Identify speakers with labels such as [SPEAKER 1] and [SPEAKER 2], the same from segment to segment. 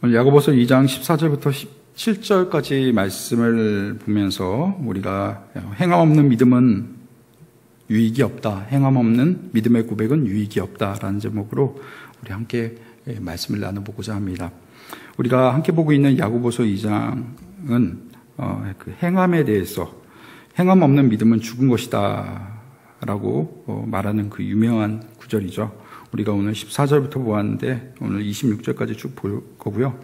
[SPEAKER 1] 오늘 야고보서 2장 14절부터 17절까지 말씀을 보면서 우리가 행함 없는 믿음은 유익이 없다. 행함 없는 믿음의 고백은 유익이 없다라는 제목으로 우리 함께 말씀을 나눠보고자 합니다. 우리가 함께 보고 있는 야고보서 2장은 그 행함에 대해서 행함 없는 믿음은 죽은 것이다 라고 말하는 그 유명한 구절이죠. 우리가 오늘 14절부터 보았는데 오늘 26절까지 쭉 볼 거고요.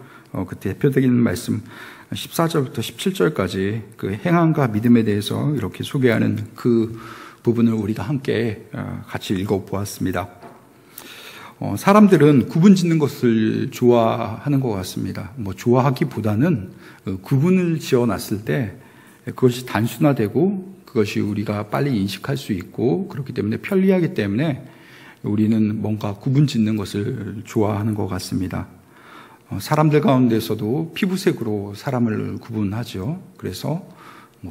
[SPEAKER 1] 그 대표적인 말씀 14절부터 17절까지 그 행함과 믿음에 대해서 이렇게 소개하는 그 부분을 우리가 함께 같이 읽어보았습니다. 사람들은 구분 짓는 것을 좋아하는 것 같습니다. 좋아하기보다는 구분을 지어놨을 때 그것이 단순화되고 그것이 우리가 빨리 인식할 수 있고 그렇기 때문에 편리하기 때문에 우리는 뭔가 구분 짓는 것을 좋아하는 것 같습니다. 사람들 가운데서도 피부색으로 사람을 구분하죠. 그래서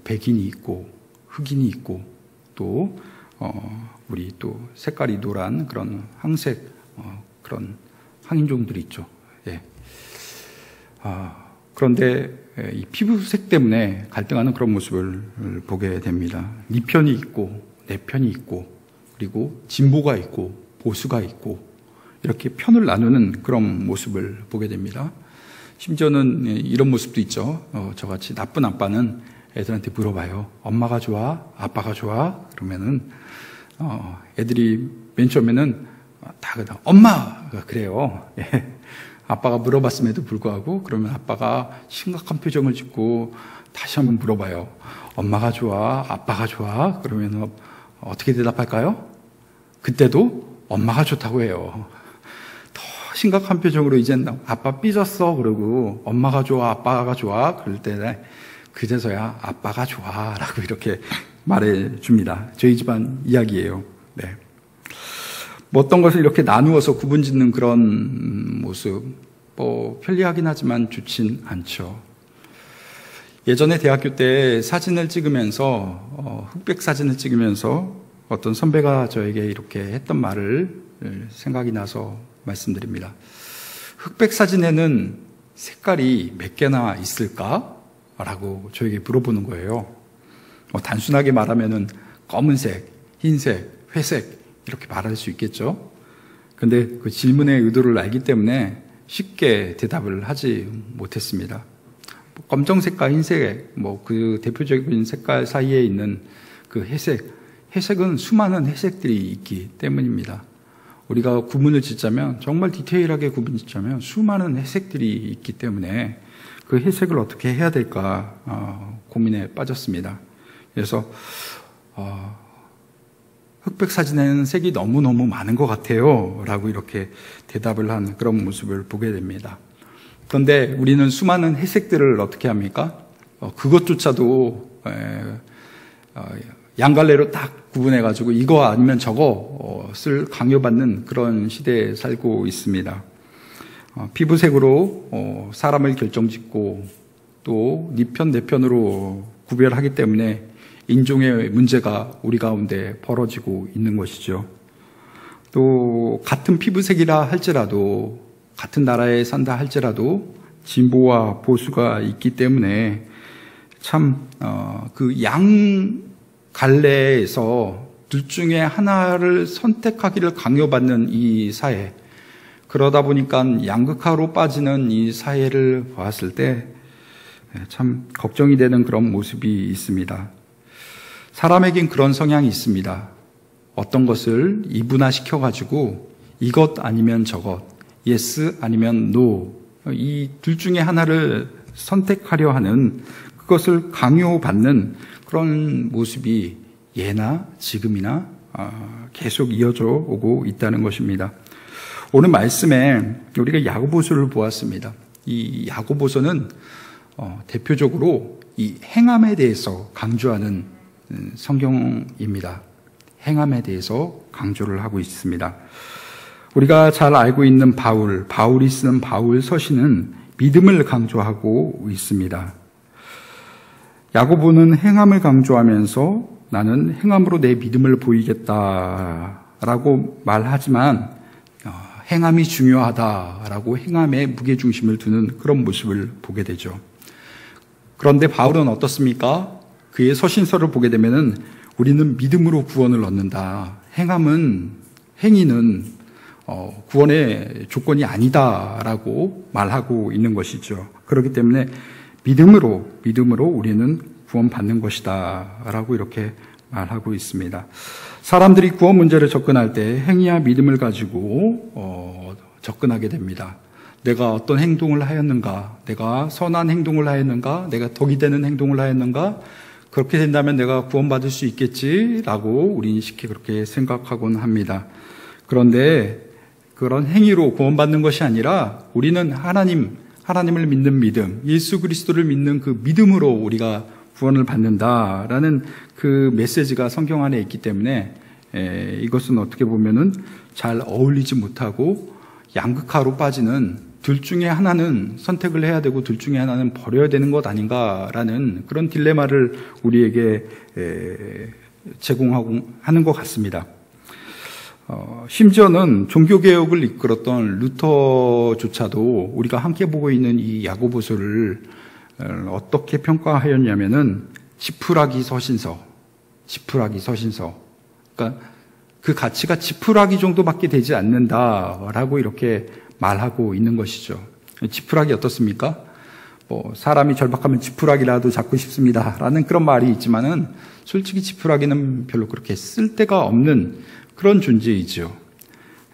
[SPEAKER 1] 백인이 있고 흑인이 있고 또 우리 또 색깔이 노란 그런 황색 그런 황인종들이 있죠. 예. 그런데 이 피부색 때문에 갈등하는 그런 모습을 보게 됩니다. 네 편이 있고 내 편이 있고 그리고 진보가 있고 보수가 있고 이렇게 편을 나누는 그런 모습을 보게 됩니다. 심지어는 이런 모습도 있죠. 저같이 나쁜 아빠는 애들한테 물어봐요. 엄마가 좋아? 아빠가 좋아? 그러면은 애들이 맨 처음에는 다 그냥 엄마가 그래요. 예. 아빠가 물어봤음에도 불구하고 그러면 아빠가 심각한 표정을 짓고 다시 한번 물어봐요. 엄마가 좋아? 아빠가 좋아? 그러면 어떻게 대답할까요? 그때도 엄마가 좋다고 해요. 더 심각한 표정으로 이젠 아빠 삐졌어 그러고 엄마가 좋아? 아빠가 좋아? 그럴 때 그제서야 아빠가 좋아 라고 이렇게 말해줍니다. 저희 집안 이야기예요. 네. 어떤 것을 이렇게 나누어서 구분짓는 그런 모습, 편리하긴 하지만 좋진 않죠. 예전에 대학교 때 사진을 찍으면서, 흑백 사진을 찍으면서 어떤 선배가 저에게 이렇게 했던 말을 생각이 나서 말씀드립니다. 흑백 사진에는 색깔이 몇 개나 있을까? 라고 저에게 물어보는 거예요. 단순하게 말하면은 검은색, 흰색, 회색, 이렇게 말할 수 있겠죠. 근데 그 질문의 의도를 알기 때문에 쉽게 대답을 하지 못했습니다. 검정색과 흰색, 그 대표적인 색깔 사이에 있는 그 회색은 수많은 회색들이 있기 때문입니다. 우리가 구분을 짓자면, 정말 디테일하게 구분 짓자면 수많은 회색들이 있기 때문에 그 회색을 어떻게 해야 될까 고민에 빠졌습니다. 그래서 흑백 사진에는 색이 너무너무 많은 것 같아요 라고 이렇게 대답을 한 그런 모습을 보게 됩니다. 그런데 우리는 수많은 회색들을 어떻게 합니까? 그것조차도 양갈래로 딱 구분해가지고 이거 아니면 저것을 강요받는 그런 시대에 살고 있습니다. 피부색으로 사람을 결정짓고 또 네 편, 내 편으로 구별하기 때문에 인종의 문제가 우리 가운데 벌어지고 있는 것이죠. 또 같은 피부색이라 할지라도 같은 나라에 산다 할지라도 진보와 보수가 있기 때문에 참 그 양갈래에서 둘 중에 하나를 선택하기를 강요받는 이 사회, 그러다 보니까 양극화로 빠지는 이 사회를 봤을 때 참 걱정이 되는 그런 모습이 있습니다. 사람에겐 그런 성향이 있습니다. 어떤 것을 이분화시켜가지고 이것 아니면 저것, yes 아니면 no, 이 둘 중에 하나를 선택하려 하는 그것을 강요받는 그런 모습이 예나 지금이나 계속 이어져 오고 있다는 것입니다. 오늘 말씀에 우리가 야고보서를 보았습니다. 이 야고보서는 대표적으로 이 행함에 대해서 강조하는 성경입니다. 행함에 대해서 강조를 하고 있습니다. 우리가 잘 알고 있는 바울이 쓰는 바울 서신은 믿음을 강조하고 있습니다. 야고보는 행함을 강조하면서 나는 행함으로 내 믿음을 보이겠다라고 말하지만 행함이 중요하다라고 행함에 무게중심을 두는 그런 모습을 보게 되죠. 그런데 바울은 어떻습니까? 그의 서신서를 보게 되면은 우리는 믿음으로 구원을 얻는다. 행위는 구원의 조건이 아니다라고 말하고 있는 것이죠. 그렇기 때문에 믿음으로 우리는 구원받는 것이다라고 이렇게 말하고 있습니다. 사람들이 구원 문제를 접근할 때 행위와 믿음을 가지고 접근하게 됩니다. 내가 어떤 행동을 하였는가? 내가 선한 행동을 하였는가? 내가 덕이 되는 행동을 하였는가? 그렇게 된다면 내가 구원받을 수 있겠지라고 우리는 쉽게 그렇게 생각하곤 합니다. 그런데 그런 행위로 구원받는 것이 아니라 우리는 하나님을 믿는 믿음, 예수 그리스도를 믿는 그 믿음으로 우리가 구원을 받는다라는 그 메시지가 성경 안에 있기 때문에 이것은 어떻게 보면은 잘 어울리지 못하고 양극화로 빠지는, 둘 중에 하나는 선택을 해야 되고 둘 중에 하나는 버려야 되는 것 아닌가라는 그런 딜레마를 우리에게 제공하고 하는 것 같습니다. 심지어는 종교개혁을 이끌었던 루터조차도 우리가 함께 보고 있는 이 야고보서를 어떻게 평가하였냐면은 지푸라기 서신서. 그러니까 그 가치가 지푸라기 정도밖에 되지 않는다라고 이렇게 말하고 있는 것이죠. 지푸라기 어떻습니까? 사람이 절박하면 지푸라기라도 잡고 싶습니다라는 그런 말이 있지만은 솔직히 지푸라기는 별로 그렇게 쓸데가 없는 그런 존재이죠.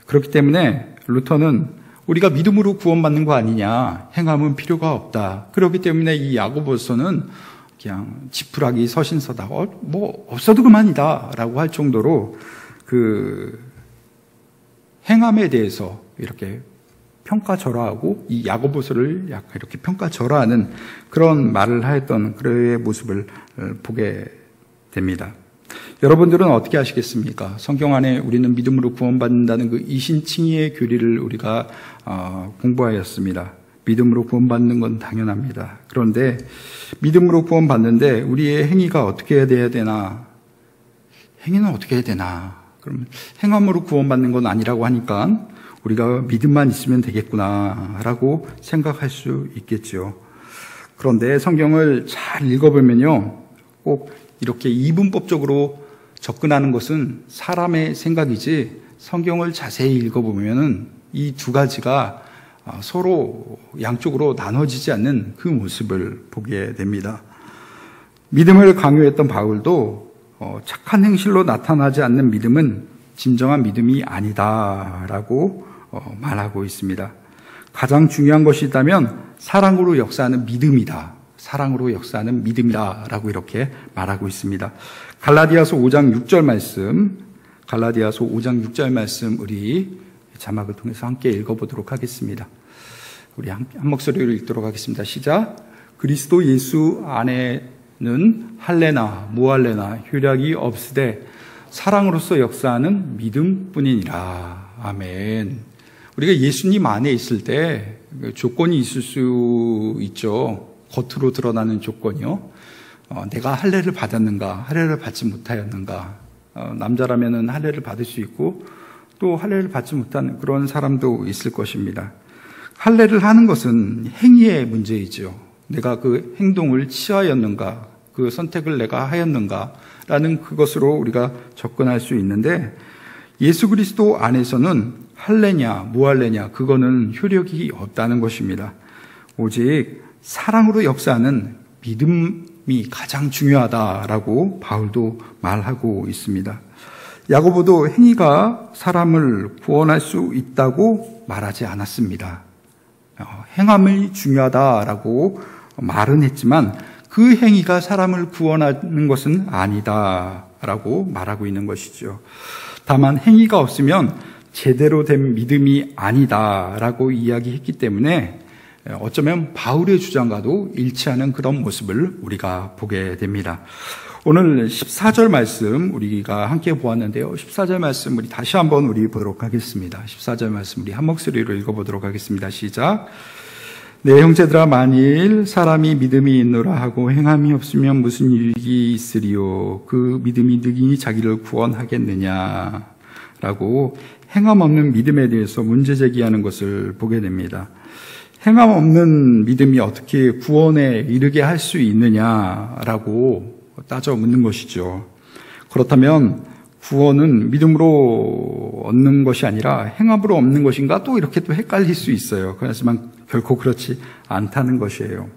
[SPEAKER 1] 그렇기 때문에 루터는 우리가 믿음으로 구원받는 거 아니냐, 행함은 필요가 없다. 그렇기 때문에 이 야고보서는 그냥 지푸라기 서신서다. 없어도 그만이다라고 할 정도로 그 행함에 대해서 이렇게 평가절하하고 이 야고보서를 약간 이렇게 평가절하하는 그런 말을 하였던 그의 모습을 보게 됩니다. 여러분들은 어떻게 하시겠습니까? 성경 안에 우리는 믿음으로 구원받는다는 그 이신칭의의 교리를 우리가 공부하였습니다. 믿음으로 구원받는 건 당연합니다. 그런데 믿음으로 구원받는데 우리의 행위가 어떻게 해야 되나? 행위는 어떻게 해야 되나? 그럼 행함으로 구원받는 건 아니라고 하니까 우리가 믿음만 있으면 되겠구나라고 생각할 수 있겠죠. 그런데 성경을 잘 읽어보면요, 꼭 이렇게 이분법적으로 접근하는 것은 사람의 생각이지 성경을 자세히 읽어보면은 이 두 가지가 서로 양쪽으로 나눠지지 않는 그 모습을 보게 됩니다. 믿음을 강요했던 바울도 착한 행실로 나타나지 않는 믿음은 진정한 믿음이 아니다라고 말하고 있습니다. 가장 중요한 것이 있다면 사랑으로 역사하는 믿음이다. 사랑으로 역사하는 믿음이다라고 이렇게 말하고 있습니다. 갈라디아서 5장 6절 말씀, 갈라디아서 5장 6절 말씀 우리 자막을 통해서 함께 읽어보도록 하겠습니다. 우리 한 목소리로 읽도록 하겠습니다. 시작. 그리스도 예수 안에는 할례나 무할례나 효력이 없으되 사랑으로서 역사하는 믿음뿐이니라. 아멘. 우리가 예수님 안에 있을 때 조건이 있을 수 있죠. 겉으로 드러나는 조건이요. 내가 할례를 받았는가, 할례를 받지 못하였는가. 남자라면은 할례를 받을 수 있고 또 할례를 받지 못한 그런 사람도 있을 것입니다. 할례를 하는 것은 행위의 문제이죠. 내가 그 행동을 취하였는가, 그 선택을 내가 하였는가라는 그것으로 우리가 접근할 수 있는데 예수 그리스도 안에서는 할례냐 무할례냐 그거는 효력이 없다는 것입니다. 오직 사랑으로 역사하는 믿음이 가장 중요하다라고 바울도 말하고 있습니다. 야고보도 행위가 사람을 구원할 수 있다고 말하지 않았습니다. 행함이 중요하다라고 말은 했지만 그 행위가 사람을 구원하는 것은 아니다라고 말하고 있는 것이죠. 다만 행위가 없으면 제대로 된 믿음이 아니다라고 이야기했기 때문에 어쩌면 바울의 주장과도 일치하는 그런 모습을 우리가 보게 됩니다. 오늘 14절 말씀 우리가 함께 보았는데요. 14절 말씀 우리 다시 한번 우리 보도록 하겠습니다. 14절 말씀 우리 한 목소리로 읽어보도록 하겠습니다. 시작. 네, 형제들아, 만일 사람이 믿음이 있노라 하고 행함이 없으면 무슨 유익이 있으리요? 그 믿음이 능히 자기를 구원하겠느냐? 라고 행함 없는 믿음에 대해서 문제 제기하는 것을 보게 됩니다. 행함 없는 믿음이 어떻게 구원에 이르게 할 수 있느냐라고 따져 묻는 것이죠. 그렇다면 구원은 믿음으로 얻는 것이 아니라 행함으로 얻는 것인가? 또 이렇게 또 헷갈릴 수 있어요. 하지만 결코 그렇지 않다는 것이에요.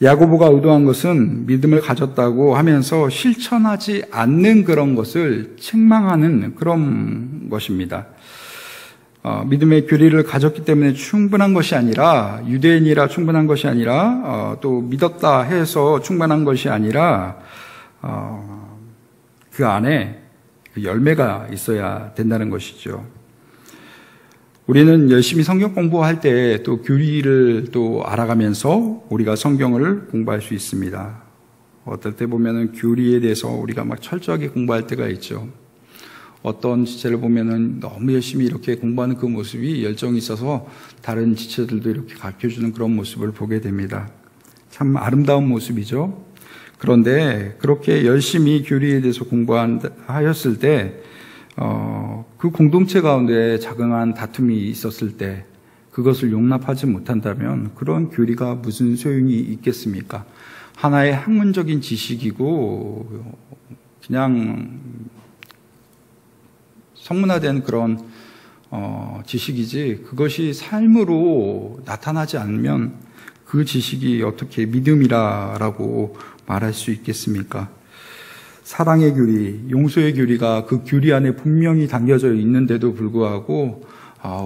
[SPEAKER 1] 야고보가 의도한 것은 믿음을 가졌다고 하면서 실천하지 않는 그런 것을 책망하는 그런 것입니다. 믿음의 교리를 가졌기 때문에 충분한 것이 아니라, 유대인이라 충분한 것이 아니라, 또 믿었다 해서 충분한 것이 아니라, 그 안에 그 열매가 있어야 된다는 것이죠. 우리는 열심히 성경 공부할 때 또 교리를 또 알아가면서 우리가 성경을 공부할 수 있습니다. 어떨 때 보면은 교리에 대해서 우리가 막 철저하게 공부할 때가 있죠. 어떤 지체를 보면은 너무 열심히 이렇게 공부하는 그 모습이 열정이 있어서 다른 지체들도 이렇게 가르쳐주는 그런 모습을 보게 됩니다. 참 아름다운 모습이죠. 그런데 그렇게 열심히 교리에 대해서 공부하였을 때 그 공동체 가운데 자그마한 다툼이 있었을 때 그것을 용납하지 못한다면 그런 교리가 무슨 소용이 있겠습니까? 하나의 학문적인 지식이고 그냥 성문화된 그런 지식이지 그것이 삶으로 나타나지 않으면 그 지식이 어떻게 믿음이라고 말할 수 있겠습니까? 사랑의 교리, 용서의 교리가 그 교리 안에 분명히 담겨져 있는데도 불구하고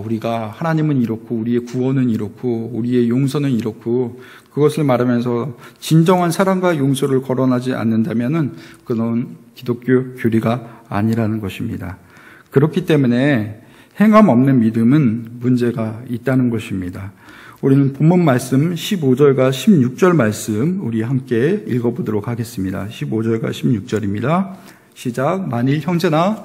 [SPEAKER 1] 우리가 하나님은 이렇고 우리의 구원은 이렇고 우리의 용서는 이렇고 그것을 말하면서 진정한 사랑과 용서를 거론하지 않는다면은 그건 기독교 교리가 아니라는 것입니다. 그렇기 때문에 행함 없는 믿음은 문제가 있다는 것입니다. 우리는 본문 말씀 15절과 16절 말씀 우리 함께 읽어보도록 하겠습니다. 15절과 16절입니다. 시작. 만일 형제나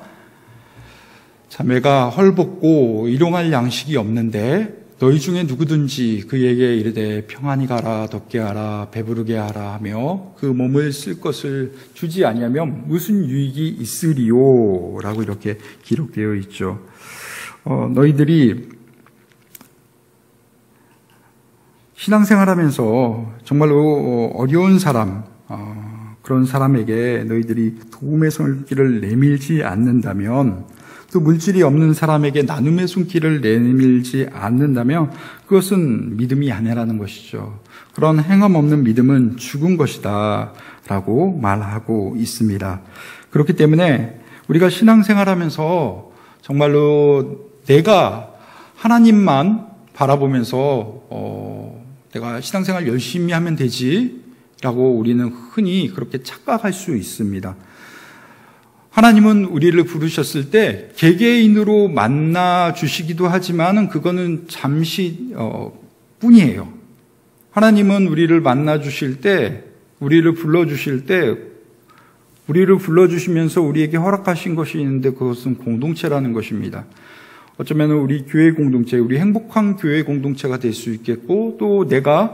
[SPEAKER 1] 자매가 헐벗고 일용할 양식이 없는데 너희 중에 누구든지 그에게 이르되 평안히 가라, 덥게 하라, 배부르게 하라 하며 그 몸을 쓸 것을 주지 아니하면 무슨 유익이 있으리요? 라고 이렇게 기록되어 있죠. 너희들이 신앙생활하면서 정말로 어려운 사람, 그런 사람에게 너희들이 도움의 손길을 내밀지 않는다면, 또 물질이 없는 사람에게 나눔의 손길을 내밀지 않는다면 그것은 믿음이 아니라는 것이죠. 그런 행함 없는 믿음은 죽은 것이다 라고 말하고 있습니다. 그렇기 때문에 우리가 신앙생활하면서 정말로 내가 하나님만 바라보면서 내가 신앙생활 열심히 하면 되지라고 우리는 흔히 그렇게 착각할 수 있습니다. 하나님은 우리를 부르셨을 때 개개인으로 만나 주시기도 하지만 그거는 잠시 뿐이에요. 하나님은 우리를 만나 주실 때, 우리를 불러 주실 때, 우리를 불러 주시면서 우리에게 허락하신 것이 있는데 그것은 공동체라는 것입니다. 어쩌면 우리 교회 공동체, 우리 행복한 교회 공동체가 될 수 있겠고, 또 내가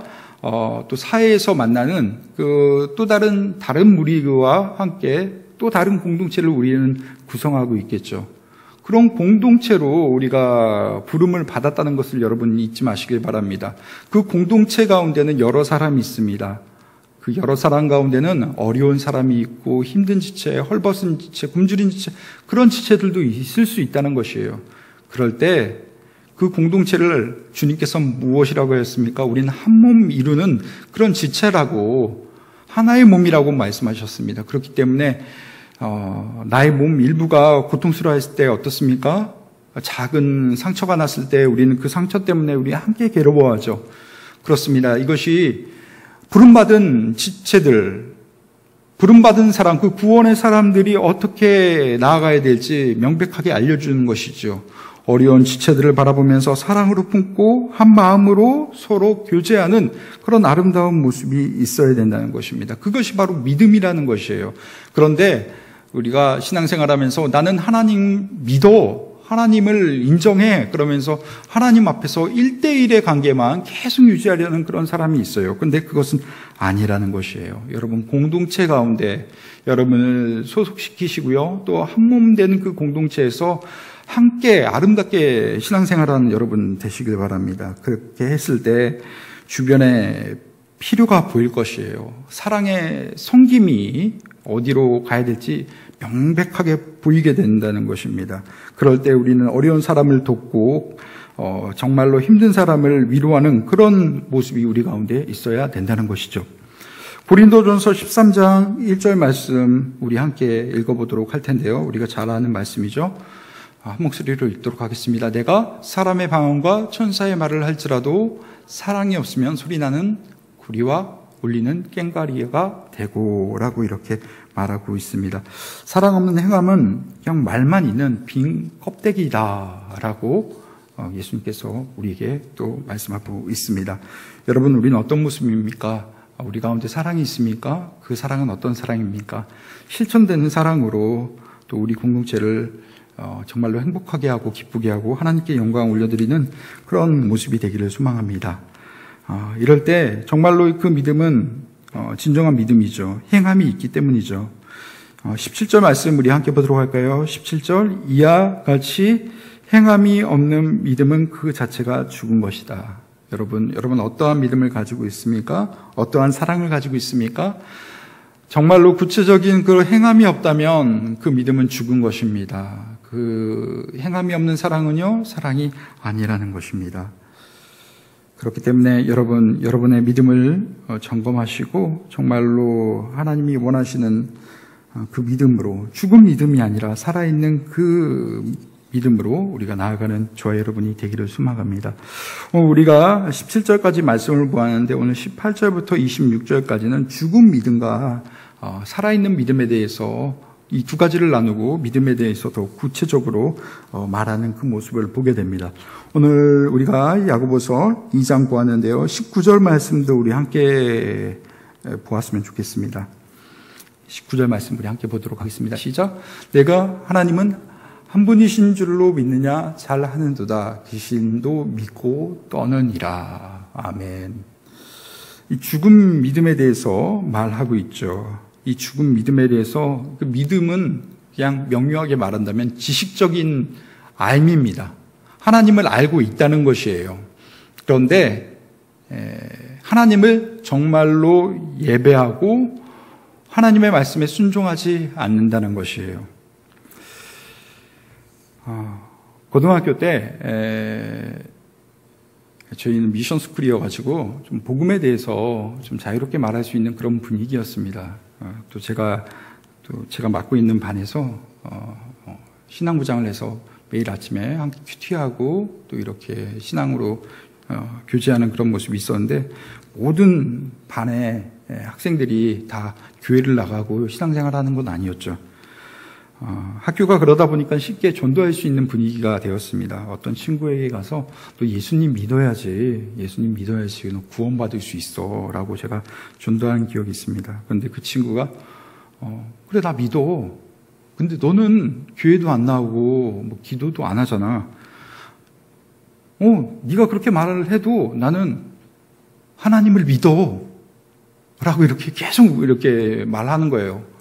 [SPEAKER 1] 또 사회에서 만나는 그 또 다른 무리와 함께 또 다른 공동체를 우리는 구성하고 있겠죠. 그런 공동체로 우리가 부름을 받았다는 것을 여러분 잊지 마시길 바랍니다. 그 공동체 가운데는 여러 사람이 있습니다. 그 여러 사람 가운데는 어려운 사람이 있고 힘든 지체, 헐벗은 지체, 굶주린 지체, 그런 지체들도 있을 수 있다는 것이에요. 그럴 때 그 공동체를 주님께서 무엇이라고 하셨습니까? 우리는 한 몸 이루는 그런 지체라고, 하나의 몸이라고 말씀하셨습니다. 그렇기 때문에 나의 몸 일부가 고통스러워했을 때 어떻습니까? 작은 상처가 났을 때 우리는 그 상처 때문에 우리 함께 괴로워하죠. 그렇습니다. 이것이 부름받은 지체들, 부름받은 사람, 그 구원의 사람들이 어떻게 나아가야 될지 명백하게 알려주는 것이죠. 어려운 지체들을 바라보면서 사랑으로 품고 한 마음으로 서로 교제하는 그런 아름다운 모습이 있어야 된다는 것입니다. 그것이 바로 믿음이라는 것이에요. 그런데 우리가 신앙생활하면서 나는 하나님 믿어, 하나님을 인정해, 그러면서 하나님 앞에서 1대1의 관계만 계속 유지하려는 그런 사람이 있어요. 그런데 그것은 아니라는 것이에요. 여러분, 공동체 가운데 여러분을 소속시키시고요, 또 한 몸 되는 그 공동체에서 함께 아름답게 신앙생활하는 여러분 되시길 바랍니다. 그렇게 했을 때 주변에 필요가 보일 것이에요. 사랑의 섬김이 어디로 가야 될지 명백하게 보이게 된다는 것입니다. 그럴 때 우리는 어려운 사람을 돕고 정말로 힘든 사람을 위로하는 그런 모습이 우리 가운데 있어야 된다는 것이죠. 고린도전서 13장 1절 말씀 우리 함께 읽어보도록 할 텐데요. 우리가 잘 아는 말씀이죠. 한 목소리로 읽도록 하겠습니다. 내가 사람의 방언과 천사의 말을 할지라도 사랑이 없으면 소리나는 구리와 울리는 꽹과리가 되고 라고 이렇게 말하고 있습니다. 사랑 없는 행함은 그냥 말만 있는 빈 껍데기다 라고 예수님께서 우리에게 또 말씀하고 있습니다. 여러분, 우리는 어떤 모습입니까? 우리 가운데 사랑이 있습니까? 그 사랑은 어떤 사랑입니까? 실천되는 사랑으로 또 우리 공동체를 정말로 행복하게 하고 기쁘게 하고 하나님께 영광 올려드리는 그런 모습이 되기를 소망합니다. 이럴 때 정말로 그 믿음은 진정한 믿음이죠. 행함이 있기 때문이죠. 17절 말씀 우리 함께 보도록 할까요? 17절 이와 같이 행함이 없는 믿음은 그 자체가 죽은 것이다. 여러분 어떠한 믿음을 가지고 있습니까? 어떠한 사랑을 가지고 있습니까? 정말로 구체적인 그 행함이 없다면 그 믿음은 죽은 것입니다. 그 행함이 없는 사랑은요, 사랑이 아니라는 것입니다. 그렇기 때문에 여러분의 믿음을 점검하시고 정말로 하나님이 원하시는 그 믿음으로, 죽은 믿음이 아니라 살아있는 그 믿음으로 우리가 나아가는 저와 여러분이 되기를 소망합니다. 우리가 17절까지 말씀을 보았는데 오늘 18절부터 26절까지는 죽은 믿음과 살아있는 믿음에 대해서 이 두 가지를 나누고 믿음에 대해서 더 구체적으로 말하는 그 모습을 보게 됩니다. 오늘 우리가 야고보서 2장 보았는데요. 19절 말씀도 우리 함께 보았으면 좋겠습니다. 19절 말씀 우리 함께 보도록 하겠습니다. 시작. 내가 하나님은 한 분이신 줄로 믿느냐 잘하는도다. 귀신도 믿고 떠느니라. 아멘. 이 죽은 믿음에 대해서 말하고 있죠. 이 죽은 믿음에 대해서 그 믿음은 그냥 명료하게 말한다면 지식적인 알미입니다. 하나님을 알고 있다는 것이에요. 그런데 하나님을 정말로 예배하고 하나님의 말씀에 순종하지 않는다는 것이에요. 고등학교 때 저희는 미션 스쿨이어가지고 좀 복음에 대해서 좀 자유롭게 말할 수 있는 그런 분위기였습니다. 또 제가 맡고 있는 반에서 신앙부장을 해서 매일 아침에 함께 큐티하고 또 이렇게 신앙으로 교제하는 그런 모습이 있었는데 모든 반의 학생들이 다 교회를 나가고 신앙생활하는 건 아니었죠. 학교가 그러다 보니까 쉽게 전도할 수 있는 분위기가 되었습니다. 어떤 친구에게 가서 너 예수님 믿어야지 구원받을 수 있어 라고 제가 전도한 기억이 있습니다. 그런데 그 친구가 그래 나 믿어. 근데 너는 교회도 안 나오고 뭐 기도도 안 하잖아. 네가 그렇게 말을 해도 나는 하나님을 믿어 라고 이렇게 계속 이렇게 말하는 거예요.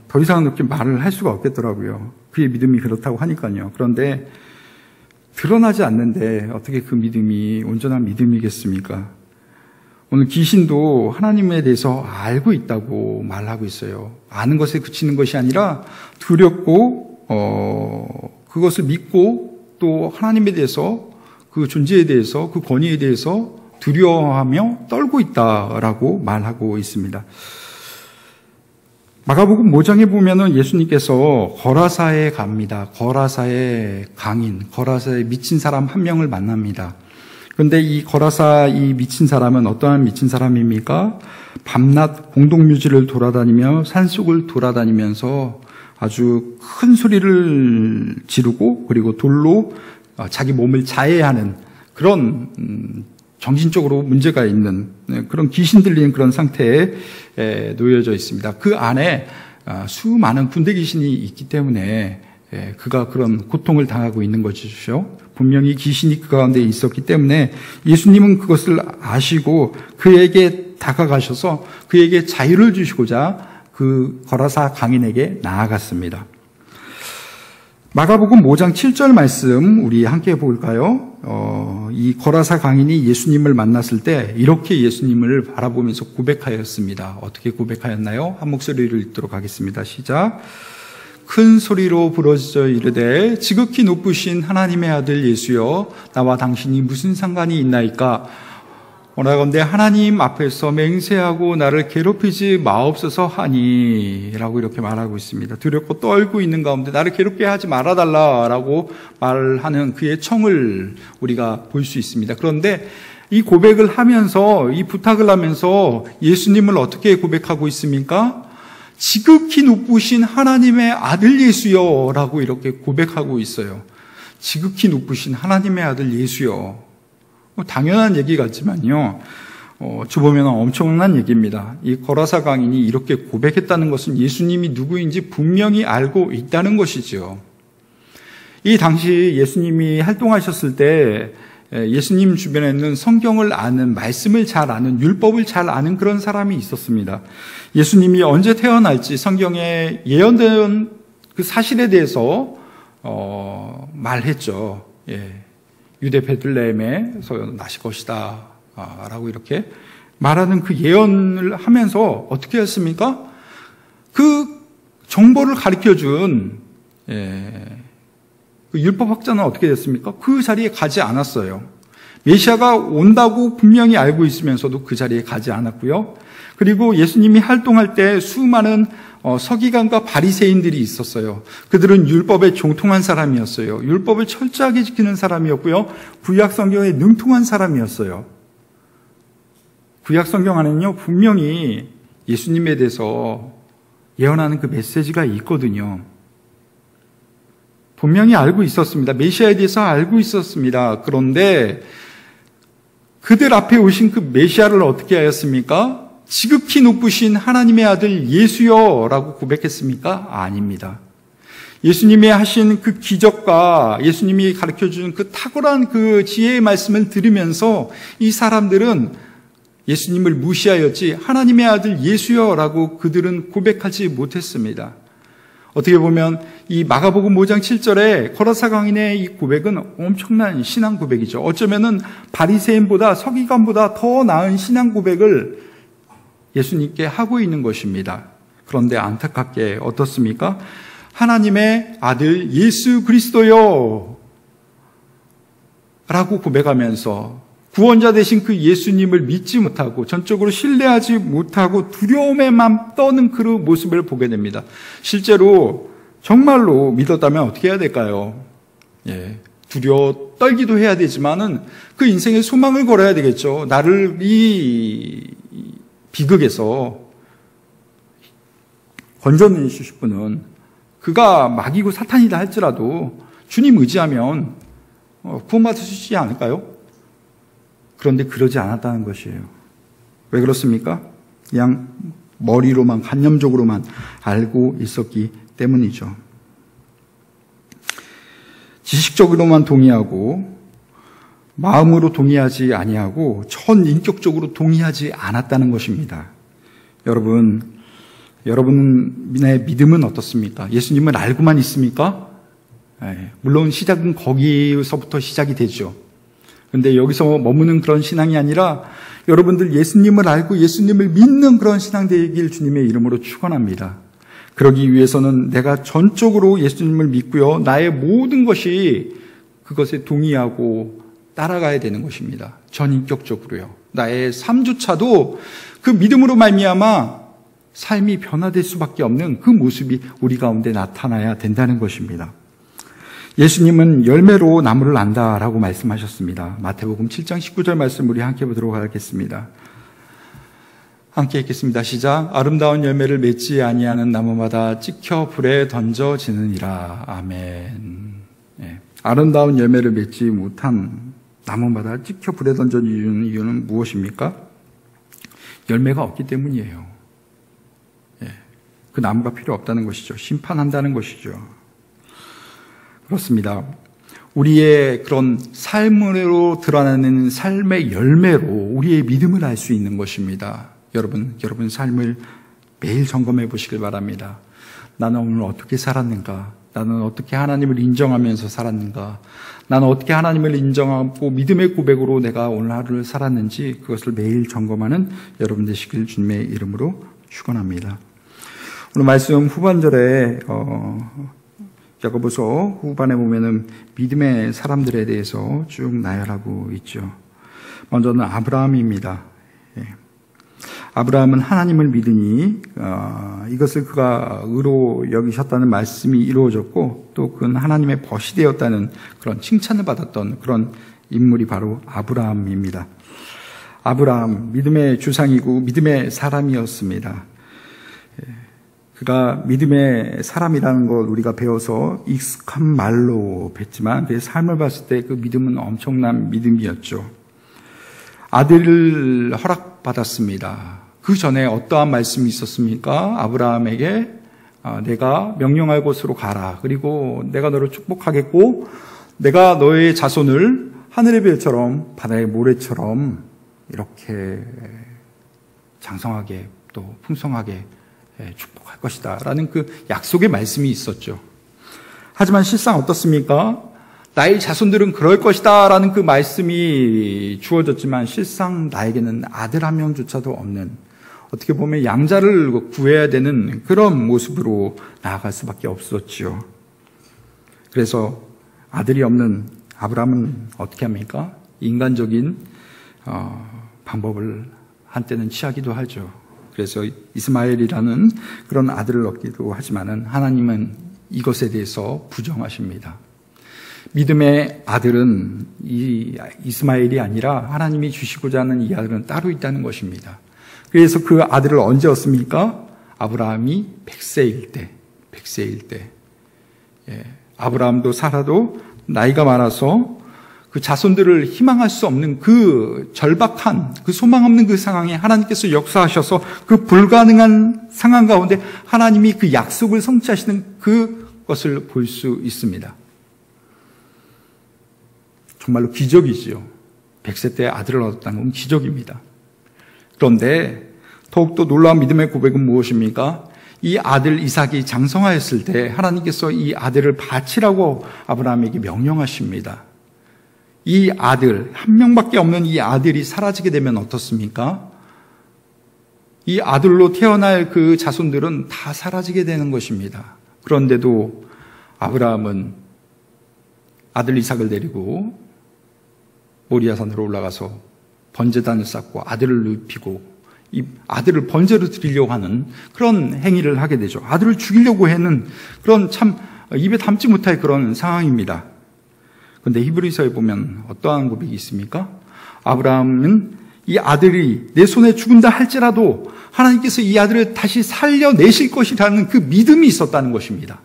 [SPEAKER 1] 더 이상 그렇게 말을 할 수가 없겠더라고요. 그의 믿음이 그렇다고 하니까요. 그런데 드러나지 않는데 어떻게 그 믿음이 온전한 믿음이겠습니까? 오늘 귀신도 하나님에 대해서 알고 있다고 말하고 있어요. 아는 것에 그치는 것이 아니라 두렵고 그것을 믿고 또 하나님에 대해서 그 존재에 대해서 그 권위에 대해서 두려워하며 떨고 있다라고 말하고 있습니다. 마가복음 5장에 보면은 예수님께서 거라사에 갑니다. 거라사의 강인, 거라사에 미친 사람 한 명을 만납니다. 그런데 이 거라사 이 미친 사람은 어떠한 미친 사람입니까? 밤낮 공동묘지를 돌아다니며 산속을 돌아다니면서 아주 큰 소리를 지르고 그리고 돌로 자기 몸을 자해하는 그런 정신적으로 문제가 있는 그런 귀신 들린 그런 상태에 놓여져 있습니다. 그 안에 수많은 군대 귀신이 있기 때문에 그가 그런 고통을 당하고 있는 것이죠. 분명히 귀신이 그 가운데 있었기 때문에 예수님은 그것을 아시고 그에게 다가가셔서 그에게 자유를 주시고자 그 거라사 강인에게 나아갔습니다. 마가복음 5장 7절 말씀 우리 함께 볼까요? 이 거라사 강인이 예수님을 만났을 때 이렇게 예수님을 바라보면서 고백하였습니다. 어떻게 고백하였나요? 한 목소리를 읽도록 하겠습니다. 시작. 큰 소리로 부르짖어 이르되 지극히 높으신 하나님의 아들 예수여, 나와 당신이 무슨 상관이 있나이까? 원하건대 하나님 앞에서 맹세하고 나를 괴롭히지 마옵소서 하니, 라고 이렇게 말하고 있습니다. 두렵고 떨고 있는 가운데 나를 괴롭게 하지 말아달라라고 말하는 그의 청을 우리가 볼 수 있습니다. 그런데 이 고백을 하면서, 이 부탁을 하면서 예수님을 어떻게 고백하고 있습니까? 지극히 높으신 하나님의 아들 예수여, 라고 이렇게 고백하고 있어요. 지극히 높으신 하나님의 아들 예수여. 당연한 얘기 같지만요, 주보면 엄청난 얘기입니다. 이 거라사 강인이 이렇게 고백했다는 것은 예수님이 누구인지 분명히 알고 있다는 것이죠. 이 당시 예수님이 활동하셨을 때 예수님 주변에는 성경을 아는, 말씀을 잘 아는, 율법을 잘 아는 그런 사람이 있었습니다. 예수님이 언제 태어날지 성경에 예언된 그 사실에 대해서 말했죠. 유대 베들레헴에서 나실 것이다 라고 이렇게 말하는 그 예언을 하면서 어떻게 했습니까? 그 정보를 가르쳐준 그 율법학자는 어떻게 됐습니까? 그 자리에 가지 않았어요. 메시아가 온다고 분명히 알고 있으면서도 그 자리에 가지 않았고요. 그리고 예수님이 활동할 때 수많은 서기관과 바리새인들이 있었어요. 그들은 율법에 종통한 사람이었어요. 율법을 철저하게 지키는 사람이었고요. 구약 성경에 능통한 사람이었어요. 구약 성경 안에는요, 분명히 예수님에 대해서 예언하는 그 메시지가 있거든요. 분명히 알고 있었습니다. 메시아에 대해서 알고 있었습니다. 그런데 그들 앞에 오신 그 메시아를 어떻게 하였습니까? 지극히 높으신 하나님의 아들 예수여 라고 고백했습니까? 아닙니다. 예수님이 하신 그 기적과 예수님이 가르쳐준 그 탁월한 그 지혜의 말씀을 들으면서 이 사람들은 예수님을 무시하였지 하나님의 아들 예수여 라고 그들은 고백하지 못했습니다. 어떻게 보면 이 마가복음 5장 7절에 거라사 강인의 이 고백은 엄청난 신앙 고백이죠. 어쩌면은 바리새인보다, 서기관보다 더 나은 신앙 고백을 예수님께 하고 있는 것입니다. 그런데 안타깝게 어떻습니까? 하나님의 아들 예수 그리스도요 라고 고백하면서 구원자 되신 그 예수님을 믿지 못하고 전적으로 신뢰하지 못하고 두려움에만 떠는 그 모습을 보게 됩니다. 실제로 정말로 믿었다면 어떻게 해야 될까요? 두려워 떨기도 해야 되지만은 그 인생의 소망을 걸어야 되겠죠. 나를 이 비극에서 건져내주실 분은 그가 마귀고 사탄이다 할지라도 주님 의지하면 구원받을 수 있지 않을까요? 그런데 그러지 않았다는 것이에요. 왜 그렇습니까? 그냥 머리로만, 관념적으로만 알고 있었기 때문이죠. 지식적으로만 동의하고 마음으로 동의하지 아니하고 전인격적으로 동의하지 않았다는 것입니다. 여러분의 믿음은 어떻습니까? 예수님을 알고만 있습니까? 물론 시작은 거기서부터 시작이 되죠. 그런데 여기서 머무는 그런 신앙이 아니라 여러분들 예수님을 알고 예수님을 믿는 그런 신앙 되길 주님의 이름으로 축원합니다. 그러기 위해서는 내가 전적으로 예수님을 믿고요, 나의 모든 것이 그것에 동의하고 따라가야 되는 것입니다. 전인격적으로요. 나의 삶조차도 그 믿음으로 말미암아 삶이 변화될 수밖에 없는 그 모습이 우리 가운데 나타나야 된다는 것입니다. 예수님은 열매로 나무를 안다라고 말씀하셨습니다. 마태복음 7장 19절 말씀 우리 함께 보도록 하겠습니다. 함께 읽겠습니다. 시작. 아름다운 열매를 맺지 아니하는 나무마다 찍혀 불에 던져지느니라. 아멘. 아름다운 열매를 맺지 못한 나무마다 찍혀 불에 던져지는 이유는 무엇입니까? 열매가 없기 때문이에요. 그 나무가 필요 없다는 것이죠. 심판한다는 것이죠. 그렇습니다. 우리의 그런 삶으로 드러나는 삶의 열매로 우리의 믿음을 알 수 있는 것입니다. 여러분 삶을 매일 점검해 보시길 바랍니다. 나는 오늘 어떻게 살았는가? 나는 어떻게 하나님을 인정하면서 살았는가? 나는 어떻게 하나님을 인정하고 믿음의 고백으로 내가 오늘 하루를 살았는지 그것을 매일 점검하는 여러분 되시길 주님의 이름으로 축원합니다. 오늘 말씀 후반절에 야고보서 후반에 보면은 믿음의 사람들에 대해서 쭉 나열하고 있죠. 먼저는 아브라함입니다. 아브라함은 하나님을 믿으니 이것을 그가 의로 여기셨다는 말씀이 이루어졌고 또 그는 하나님의 벗이 되었다는 그런 칭찬을 받았던 그런 인물이 바로 아브라함입니다. 아브라함, 믿음의 주상이고 믿음의 사람이었습니다. 그가 믿음의 사람이라는 걸 우리가 배워서 익숙한 말로 뵀지만 그의 삶을 봤을 때 그 믿음은 엄청난 믿음이었죠. 아들을 허락받았습니다. 그 전에 어떠한 말씀이 있었습니까? 아브라함에게 내가 명령할 곳으로 가라. 그리고 내가 너를 축복하겠고 내가 너의 자손을 하늘의 별처럼 바다의 모래처럼 이렇게 장성하게 또 풍성하게 축복할 것이다 라는 그 약속의 말씀이 있었죠. 하지만 실상 어떻습니까? 나의 자손들은 그럴 것이다 라는 그 말씀이 주어졌지만 실상 나에게는 아들 한 명조차도 없는, 어떻게 보면 양자를 구해야 되는 그런 모습으로 나아갈 수밖에 없었지요. 그래서 아들이 없는 아브라함은 어떻게 합니까? 인간적인 방법을 한때는 취하기도 하죠. 그래서 이스마엘이라는 그런 아들을 얻기도 하지만은 하나님은 이것에 대해서 부정하십니다. 믿음의 아들은 이 이스마엘이 아니라 하나님이 주시고자 하는 이 아들은 따로 있다는 것입니다. 그래서 그 아들을 언제 얻습니까? 아브라함이 100세일 때. 아브라함도 사라도 나이가 많아서 그 자손들을 희망할 수 없는 그 절박한, 그 소망 없는 그 상황에 하나님께서 역사하셔서 그 불가능한 상황 가운데 하나님이 그 약속을 성취하시는 그것을 볼 수 있습니다. 정말로 기적이지요. 100세 때 아들을 얻었다는 건 기적입니다. 그런데 더욱더 놀라운 믿음의 고백은 무엇입니까? 이 아들 이삭이 장성하였을 때 하나님께서 이 아들을 바치라고 아브라함에게 명령하십니다. 이 아들, 한 명밖에 없는 이 아들이 사라지게 되면 어떻습니까? 이 아들로 태어날 그 자손들은 다 사라지게 되는 것입니다. 그런데도 아브라함은 아들 이삭을 데리고 모리아산으로 올라가서 번제단을 쌓고 아들을 눕히고 이 아들을 번제로 드리려고 하는 그런 행위를 하게 되죠. 아들을 죽이려고 하는 그런 참 입에 담지 못할 그런 상황입니다. 그런데 히브리서에 보면 어떠한 고백이 있습니까? 아브라함은 이 아들이 내 손에 죽은다 할지라도 하나님께서 이 아들을 다시 살려내실 것이라는 그 믿음이 있었다는 것입니다.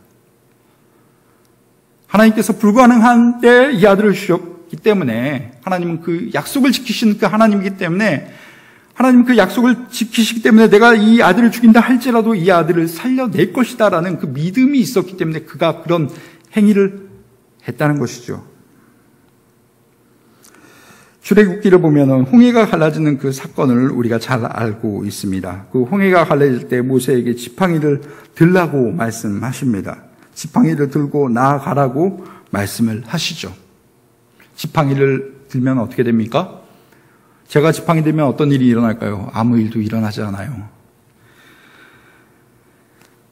[SPEAKER 1] 하나님께서 불가능한 때 이 아들을 주셨기 때문에 하나님은 그 약속을 지키시는 그 하나님이기 때문에 하나님은 그 약속을 지키시기 때문에 내가 이 아들을 죽인다 할지라도 이 아들을 살려낼 것이다라는 그 믿음이 있었기 때문에 그가 그런 행위를 했다는 것이죠. 출애굽기를 보면은 홍해가 갈라지는 그 사건을 우리가 잘 알고 있습니다. 그 홍해가 갈라질 때 모세에게 지팡이를 들라고 말씀하십니다. 지팡이를 들고 나아가라고 말씀을 하시죠. 지팡이를 들면 어떻게 됩니까? 제가 지팡이 들면 어떤 일이 일어날까요? 아무 일도 일어나지 않아요.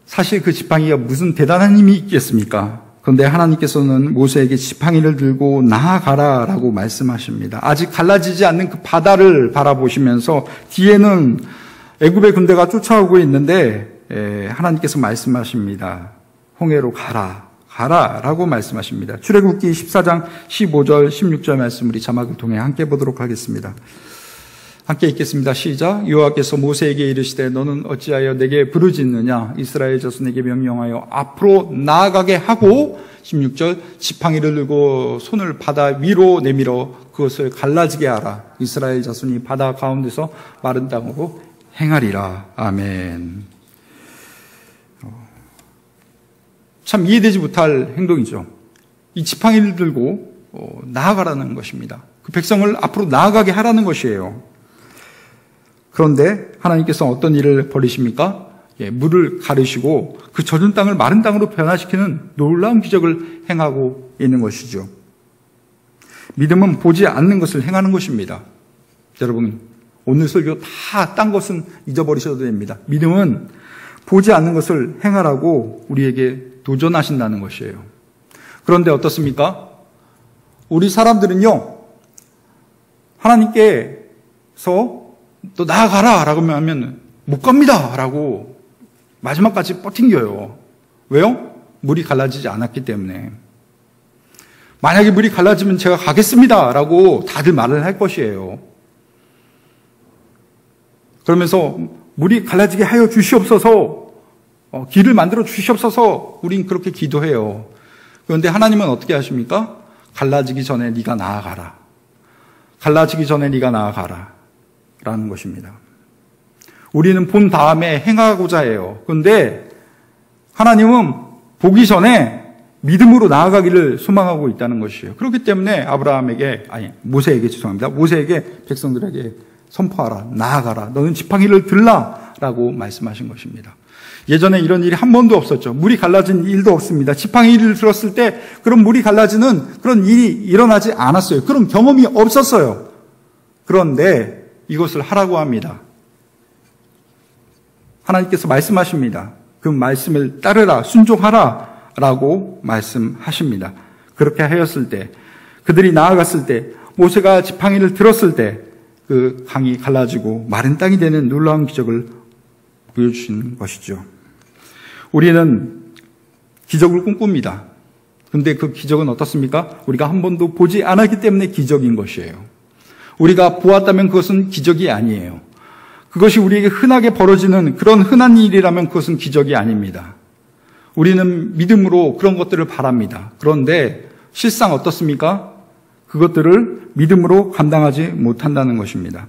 [SPEAKER 1] 사실 그 지팡이가 무슨 대단한 힘이 있겠습니까? 그런데 하나님께서는 모세에게 지팡이를 들고 나아가라라고 말씀하십니다. 아직 갈라지지 않는 그 바다를 바라보시면서 뒤에는 애굽의 군대가 쫓아오고 있는데 하나님께서 말씀하십니다. 홍해로 가라라고 말씀하십니다. 출애굽기 14장 15절 16절 말씀 우리 자막을 통해 함께 보도록 하겠습니다. 함께 읽겠습니다. 시작. 여호와께서 모세에게 이르시되 너는 어찌하여 내게 부르짖느냐? 이스라엘 자손에게 명령하여 앞으로 나아가게 하고 16절 지팡이를 들고 손을 바다 위로 내밀어 그것을 갈라지게 하라. 이스라엘 자손이 바다 가운데서 마른 땅으로 행하리라. 아멘. 참 이해되지 못할 행동이죠. 이 지팡이를 들고 나아가라는 것입니다. 그 백성을 앞으로 나아가게 하라는 것이에요. 그런데 하나님께서 어떤 일을 벌이십니까? 물을 가르시고 그 젖은 땅을 마른 땅으로 변화시키는 놀라운 기적을 행하고 있는 것이죠. 믿음은 보지 않는 것을 행하는 것입니다. 여러분, 오늘 설교 다 딴 것은 잊어버리셔도 됩니다. 믿음은 보지 않는 것을 행하라고 우리에게 도전하신다는 것이에요. 그런데 어떻습니까? 우리 사람들은요, 하나님께서 또 나아가라 라고 하면 못 갑니다 라고 마지막까지 버팅겨요. 왜요? 물이 갈라지지 않았기 때문에. 만약에 물이 갈라지면 제가 가겠습니다 라고 다들 말을 할 것이에요. 그러면서 물이 갈라지게 하여 주시옵소서, 길을 만들어 주시옵소서, 우린 그렇게 기도해요. 그런데 하나님은 어떻게 하십니까? 갈라지기 전에 네가 나아가라. 갈라지기 전에 네가 나아가라 라는 것입니다. 우리는 본 다음에 행하고자 해요. 그런데 하나님은 보기 전에 믿음으로 나아가기를 소망하고 있다는 것이에요. 그렇기 때문에 모세에게 백성들에게 선포하라, 나아가라, 너는 지팡이를 들라 라고 말씀하신 것입니다. 예전에 이런 일이 한 번도 없었죠. 물이 갈라진 일도 없습니다. 지팡이를 들었을 때 그런 물이 갈라지는 그런 일이 일어나지 않았어요. 그런 경험이 없었어요. 그런데 이것을 하라고 합니다. 하나님께서 말씀하십니다. 그 말씀을 따르라, 순종하라 라고 말씀하십니다. 그렇게 하였을 때, 그들이 나아갔을 때, 모세가 지팡이를 들었을 때 그 강이 갈라지고 마른 땅이 되는 놀라운 기적을 보여주신 것이죠. 우리는 기적을 꿈꿉니다. 그런데 그 기적은 어떻습니까? 우리가 한 번도 보지 않았기 때문에 기적인 것이에요. 우리가 보았다면 그것은 기적이 아니에요. 그것이 우리에게 흔하게 벌어지는 그런 흔한 일이라면 그것은 기적이 아닙니다. 우리는 믿음으로 그런 것들을 바랍니다. 그런데 실상 어떻습니까? 그것들을 믿음으로 감당하지 못한다는 것입니다.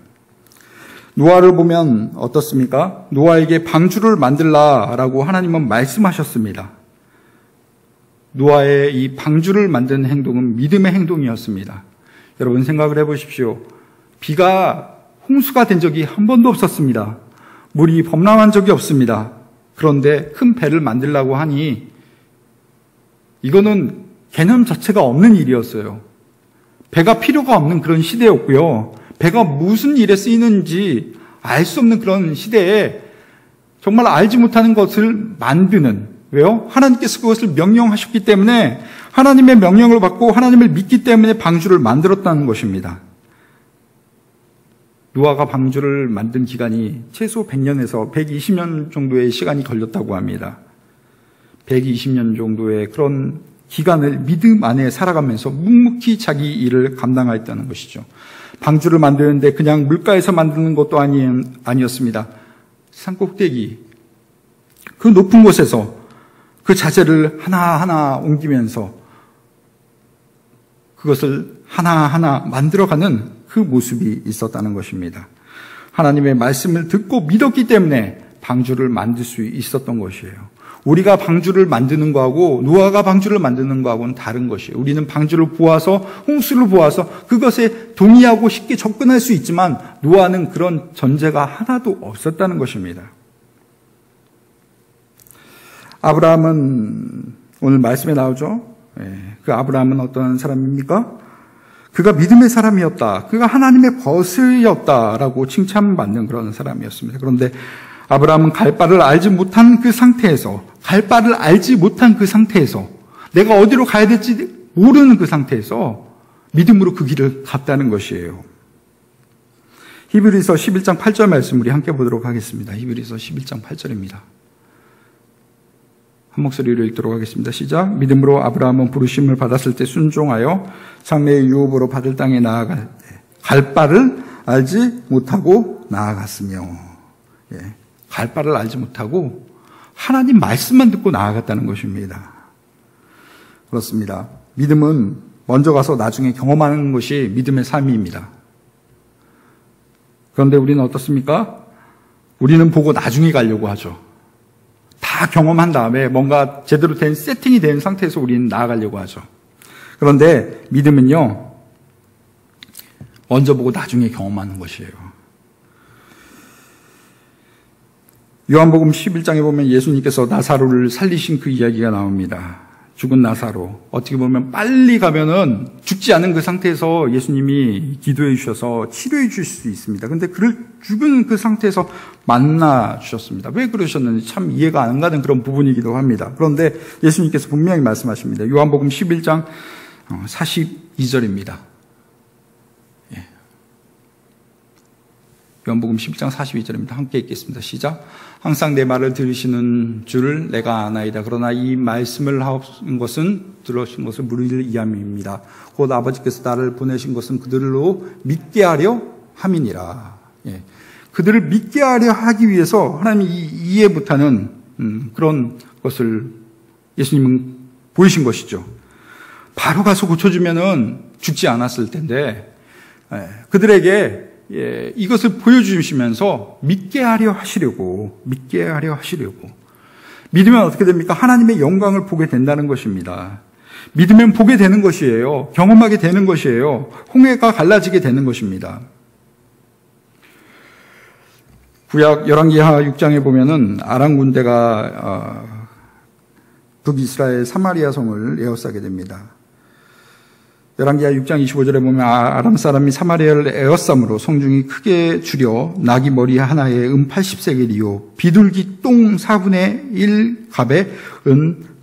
[SPEAKER 1] 노아를 보면 어떻습니까? 노아에게 방주를 만들라라고 하나님은 말씀하셨습니다. 노아의 이 방주를 만드는 행동은 믿음의 행동이었습니다. 여러분 생각을 해보십시오. 비가 홍수가 된 적이 한 번도 없었습니다. 물이 범람한 적이 없습니다. 그런데 큰 배를 만들라고 하니 이거는 개념 자체가 없는 일이었어요. 배가 필요가 없는 그런 시대였고요. 배가 무슨 일에 쓰이는지 알 수 없는 그런 시대에 정말 알지 못하는 것을 만드는, 왜요? 하나님께서 그것을 명령하셨기 때문에 하나님의 명령을 받고 하나님을 믿기 때문에 방주를 만들었다는 것입니다. 노아가 방주를 만든 기간이 최소 100년에서 120년 정도의 시간이 걸렸다고 합니다. 120년 정도의 그런 기간을 믿음 안에 살아가면서 묵묵히 자기 일을 감당하였다는 것이죠. 방주를 만드는데 그냥 물가에서 만드는 것도 아니었습니다. 산꼭대기, 그 높은 곳에서 그 자재를 하나하나 옮기면서 그것을 하나하나 만들어가는 그 모습이 있었다는 것입니다. 하나님의 말씀을 듣고 믿었기 때문에 방주를 만들 수 있었던 것이에요. 우리가 방주를 만드는 거하고 노아가 방주를 만드는 거하고는 다른 것이에요. 우리는 방주를 보아서, 홍수를 보아서 그것에 동의하고 쉽게 접근할 수 있지만 노아는 그런 전제가 하나도 없었다는 것입니다. 아브라함은 오늘 말씀에 나오죠. 그 아브라함은 어떤 사람입니까? 그가 믿음의 사람이었다. 그가 하나님의 벗이었다라고 칭찬받는 그런 사람이었습니다. 그런데 아브라함은 갈 바를 알지 못한 그 상태에서, 내가 어디로 가야 될지 모르는 그 상태에서 믿음으로 그 길을 갔다는 것이에요. 히브리서 11장 8절 말씀 우리 함께 보도록 하겠습니다. 히브리서 11장 8절입니다. 한 목소리로 읽도록 하겠습니다. 시작. 믿음으로 아브라함은 부르심을 받았을 때 순종하여 장래의 유업으로 받을 땅에 나아갈 때 갈 바를 알지 못하고 나아갔으며, 갈 바를 알지 못하고 하나님 말씀만 듣고 나아갔다는 것입니다. 그렇습니다. 믿음은 먼저 가서 나중에 경험하는 것이 믿음의 삶입니다. 그런데 우리는 어떻습니까? 우리는 보고 나중에 가려고 하죠. 다 경험한 다음에 뭔가 제대로 된 세팅이 된 상태에서 우리는 나아가려고 하죠. 그런데 믿음은요, 먼저 보고 나중에 경험하는 것이에요. 요한복음 11장에 보면 예수님께서 나사로를 살리신 그 이야기가 나옵니다. 죽은 나사로. 어떻게 보면 빨리 가면은 죽지 않은 그 상태에서 예수님이 기도해 주셔서 치료해 주실 수 있습니다. 근데 그를 죽은 그 상태에서 만나 주셨습니다. 왜 그러셨는지 참 이해가 안 가는 그런 부분이기도 합니다. 그런데 예수님께서 분명히 말씀하십니다. 요한복음 11장 42절입니다. 요한복음 11장 42절입니다. 함께 읽겠습니다. 시작. 항상 내 말을 들으시는 줄을 내가 아나이다. 그러나 이 말씀을 하신 것은 들으신 것을 무리를 위함입니다. 곧 아버지께서 나를 보내신 것은 그들로 믿게 하려 함이니라. 예. 그들을 믿게 하려 하기 위해서 하나님이 이해 못하는 그런 것을 예수님은 보이신 것이죠. 바로 가서 고쳐주면은 죽지 않았을 텐데 그들에게 이것을 보여주시면서 믿게 하려 하시려고. 믿으면 어떻게 됩니까? 하나님의 영광을 보게 된다는 것입니다. 믿으면 보게 되는 것이에요. 경험하게 되는 것이에요. 홍해가 갈라지게 되는 것입니다. 구약 열왕기하 6장에 보면은 아람 군대가 북이스라엘 사마리아 성을 에워싸게 됩니다. 열왕기하 6장 25절에 보면 아람 사람이 사마리아를 에워싸므로 성중이 크게 줄여 나귀 머리 하나에 80세겔이요 비둘기 똥 4분의 1 갑에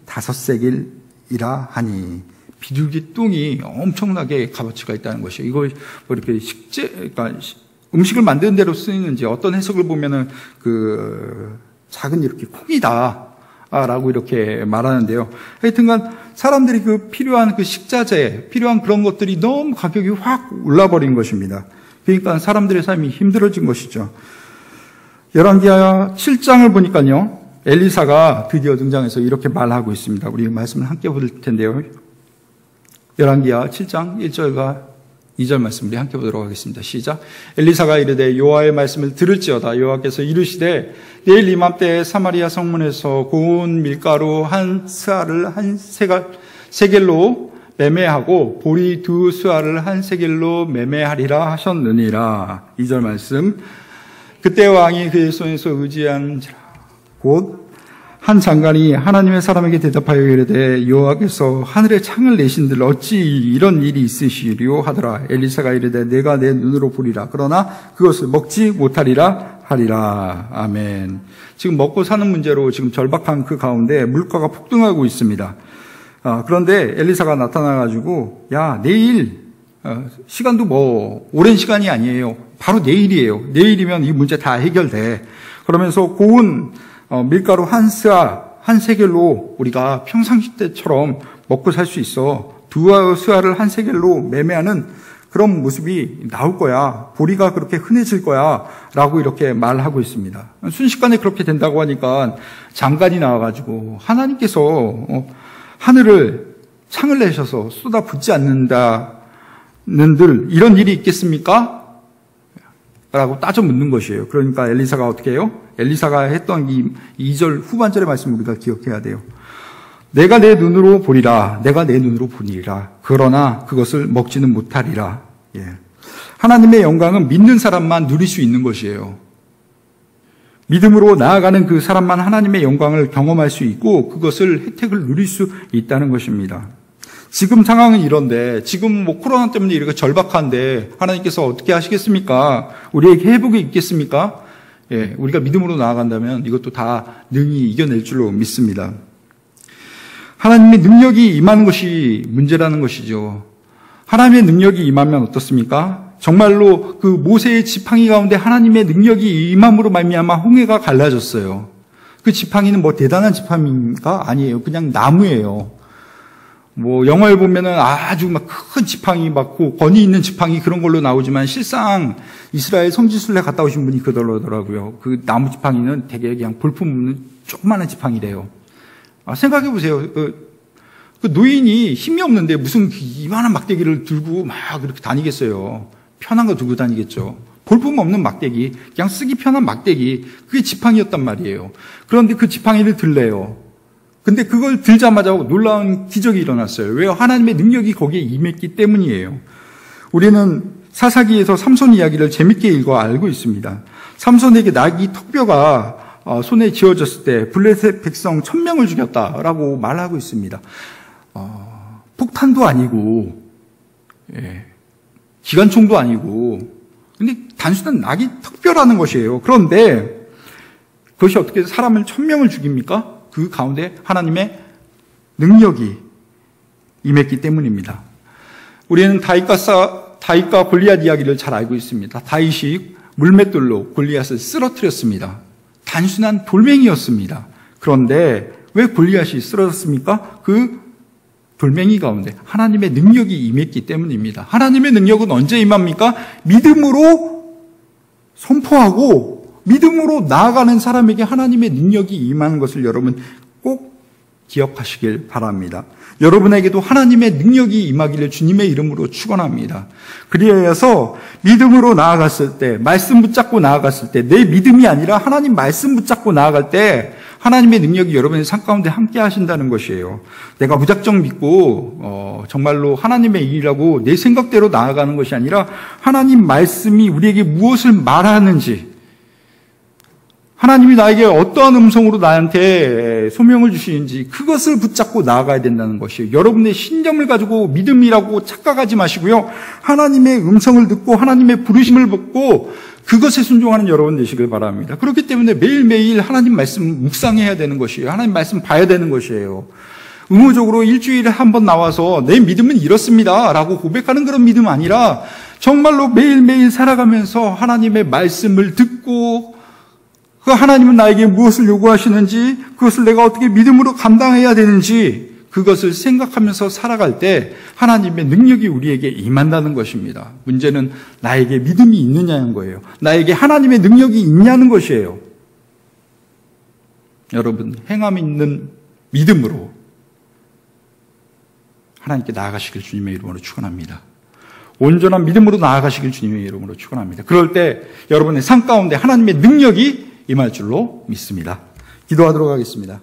[SPEAKER 1] 5세겔이라 하니. 비둘기 똥이 엄청나게 값어치가 있다는 것이에요. 이거 뭐 이렇게 그러니까 음식을 만드는 대로 쓰이는지 어떤 해석을 보면은 작은 이렇게 콩이다. 라고 이렇게 말하는데요. 하여튼간 사람들이 필요한 식자재, 필요한 그런 것들이 너무 가격이 확 올라버린 것입니다. 그러니까 사람들의 삶이 힘들어진 것이죠. 열왕기하 7장을 보니까요, 엘리사가 드디어 등장해서 이렇게 말하고 있습니다. 우리 말씀을 함께 볼 텐데요. 열왕기하 7장 1절과 2절 말씀 우리 함께 보도록 하겠습니다. 시작. 엘리사가 이르되 여호와의 말씀을 들을지어다. 여호와께서 이르시되 내일 이맘때 사마리아 성문에서 고운 밀가루 한 스아를 한 세겔로 매매하고 보리 2 스아를 한 세겔로 매매하리라 하셨느니라. 2절 말씀. 그때 왕이 그의 손에서 의지한지라. 곧 한 장관이 하나님의 사람에게 대답하여 이르되 여호와께서 하늘에 창을 내신들 어찌 이런 일이 있으시리요 하더라. 엘리사가 이르되 내가 내 눈으로 보리라. 그러나 그것을 먹지 못하리라 하리라. 아멘. 지금 먹고 사는 문제로 지금 절박한 그 가운데 물가가 폭등하고 있습니다. 그런데 엘리사가 나타나가지고 야 내일 시간도 뭐 오랜 시간이 아니에요. 바로 내일이에요. 내일이면 이 문제 다 해결돼. 그러면서 고운 밀가루 한 스아, 한 세겔로 우리가 평상시 때처럼 먹고 살 수 있어. 2 스아를 한 세겔로 매매하는 그런 모습이 나올 거야. 보리가 그렇게 흔해질 거야. 라고 이렇게 말하고 있습니다. 순식간에 그렇게 된다고 하니까 장관이 나와가지고 하나님께서 하늘을 창을 내셔서 쏟아붓지 않는다는들 이런 일이 있겠습니까? 라고 따져 묻는 것이에요. 그러니까 엘리사가 어떻게 해요? 엘리사가 했던 이 2절 후반절의 말씀을 우리가 기억해야 돼요. 내가 내 눈으로 보리라. 내가 내 눈으로 보니라. 그러나 그것을 먹지는 못하리라. 예. 하나님의 영광은 믿는 사람만 누릴 수 있는 것이에요. 믿음으로 나아가는 그 사람만 하나님의 영광을 경험할 수 있고 그것을 혜택을 누릴 수 있다는 것입니다. 지금 상황은 이런데 지금 코로나 때문에 이렇게 절박한데 하나님께서 어떻게 하시겠습니까? 우리에게 회복이 있겠습니까? 예, 우리가 믿음으로 나아간다면 이것도 다 능히 이겨낼 줄로 믿습니다. 하나님의 능력이 임하는 것이 문제라는 것이죠. 하나님의 능력이 임하면 어떻습니까? 정말로 그 모세의 지팡이 가운데 하나님의 능력이 임함으로 말미암아 홍해가 갈라졌어요. 그 지팡이는 뭐 대단한 지팡이가 아니에요. 그냥 나무예요. 영화에 보면은 아주 큰 지팡이 권위 있는 지팡이 그런 걸로 나오지만 실상 이스라엘 성지순례 갔다 오신 분이 그러더라고요. 그 나무 지팡이는 되게 그냥 볼품 없는 조그마한 지팡이래요. 생각해 보세요. 그 노인이 힘이 없는데 무슨 이만한 막대기를 들고 막 그렇게 다니겠어요. 편한 거 들고 다니겠죠. 볼품 없는 막대기, 그냥 쓰기 편한 막대기, 그게 지팡이였단 말이에요. 그런데 그 지팡이를 들래요. 근데 그걸 들자마자 놀라운 기적이 일어났어요. 왜요? 하나님의 능력이 거기에 임했기 때문이에요. 우리는 사사기에서 삼손 이야기를 재밌게 읽어 알고 있습니다. 삼손에게 나귀 턱뼈가 손에 쥐어졌을 때 블레셋 백성 1000명을 죽였다라고 말하고 있습니다. 폭탄도 아니고 기관총도 아니고 근데 단순한 낙이 특별하는 것이에요. 그런데 그것이 어떻게 사람을 1000명을 죽입니까? 그 가운데 하나님의 능력이 임했기 때문입니다. 우리는 다윗과 골리앗 이야기를 잘 알고 있습니다. 다윗이 물맷돌로 골리앗을 쓰러뜨렸습니다. 단순한 돌멩이였습니다. 그런데 왜 골리앗이 쓰러졌습니까? 그 돌멩이 가운데 하나님의 능력이 임했기 때문입니다. 하나님의 능력은 언제 임합니까? 믿음으로 선포하고 믿음으로 나아가는 사람에게 하나님의 능력이 임하는 것을 여러분 꼭 기억하시길 바랍니다. 여러분에게도 하나님의 능력이 임하기를 주님의 이름으로 축원합니다. 그리하여서 믿음으로 나아갔을 때, 말씀 붙잡고 나아갔을 때, 내 믿음이 아니라 하나님 말씀 붙잡고 나아갈 때 하나님의 능력이 여러분의 삶 가운데 함께 하신다는 것이에요. 내가 무작정 믿고 정말로 하나님의 일이라고 내 생각대로 나아가는 것이 아니라 하나님 말씀이 우리에게 무엇을 말하는지, 하나님이 나에게 어떠한 음성으로 나한테 소명을 주시는지 그것을 붙잡고 나아가야 된다는 것이에요. 여러분의 신념을 가지고 믿음이라고 착각하지 마시고요. 하나님의 음성을 듣고 하나님의 부르심을 받고 그것에 순종하는 여러분 되시길 바랍니다. 그렇기 때문에 매일매일 하나님 말씀 묵상해야 되는 것이에요. 하나님 말씀 봐야 되는 것이에요. 의무적으로 일주일에 한 번 나와서 내 믿음은 이렇습니다 라고 고백하는 그런 믿음 아니라 정말로 매일매일 살아가면서 하나님의 말씀을 듣고 그 하나님은 나에게 무엇을 요구하시는지, 그것을 내가 어떻게 믿음으로 감당해야 되는지 그것을 생각하면서 살아갈 때 하나님의 능력이 우리에게 임한다는 것입니다. 문제는 나에게 믿음이 있느냐는 거예요. 나에게 하나님의 능력이 있냐는 것이에요. 여러분, 행함 있는 믿음으로 하나님께 나아가시길 주님의 이름으로 축원합니다. 온전한 믿음으로 나아가시길 주님의 이름으로 축원합니다. 그럴 때 여러분의 삶 가운데 하나님의 능력이 임할 줄로 믿습니다. 기도하도록 하겠습니다.